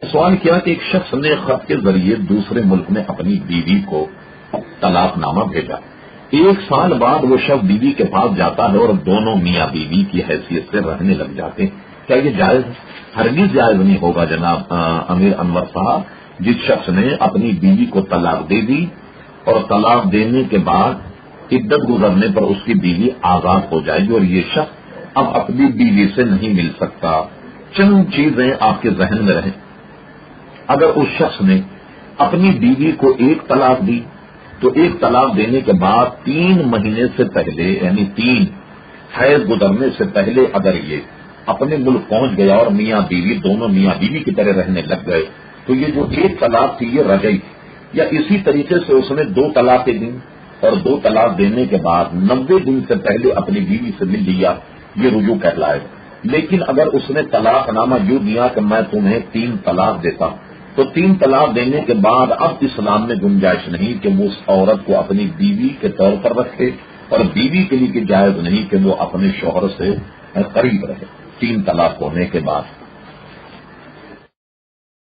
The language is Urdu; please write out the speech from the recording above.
سوال کیا کہ ایک شخص نے خط کے ذریعے دوسرے ملک میں اپنی بیوی کو طلاق نامہ بھیجا. 1 سال بعد وہ شخص بیوی کے پاس جاتا ہے اور دونوں میاں بیوی کی حیثیت سے رہنے لگ جاتے ہیں. کیا یہ جائز ہے؟ ہرگز جائز نہیں ہوگا جناب امیر انور صاحب. جس شخص نے اپنی بیوی کو طلاق دے دی اور طلاق دینے کے بعد عدت گزرنے پر اس کی بیوی آزاد ہو جائے گی اور یہ شخص اب اپنی بیوی سے نہیں مل سکتا. چند چیزیں آپ کے ذہن میں رہیں. اگر اس شخص نے اپنی بیوی کو 1 طلاق دی تو 1 طلاق دینے کے بعد 3 مہینے سے پہلے یعنی 3 حیض گزرنے سے پہلے اگر یہ اپنے ملک پہنچ گیا اور میاں بیوی دونوں میاں بیوی کی طرح رہنے لگ گئے تو یہ جو 1 طلاق تھی یہ رجعی تھی. یا اسی طریقے سے اس نے 2 طلاقیں دی اور 2 طلاق دینے کے بعد 90 دن سے پہلے اپنی بیوی سے مل لیا یہ رجوع کہلائے گا. لیکن اگر اس نے طلاق نامہ یوں دیا کہ میں تمہیں 3 طلاق دیتا ہوں تو 3 طلاق دینے کے بعد اب اسلام میں گنجائش نہیں کہ وہ اس عورت کو اپنی بیوی کے طور پر رکھے اور بیوی کے لیے جائز نہیں کہ وہ اپنے شوہر سے قریب رہے 3 طلاق ہونے کے بعد.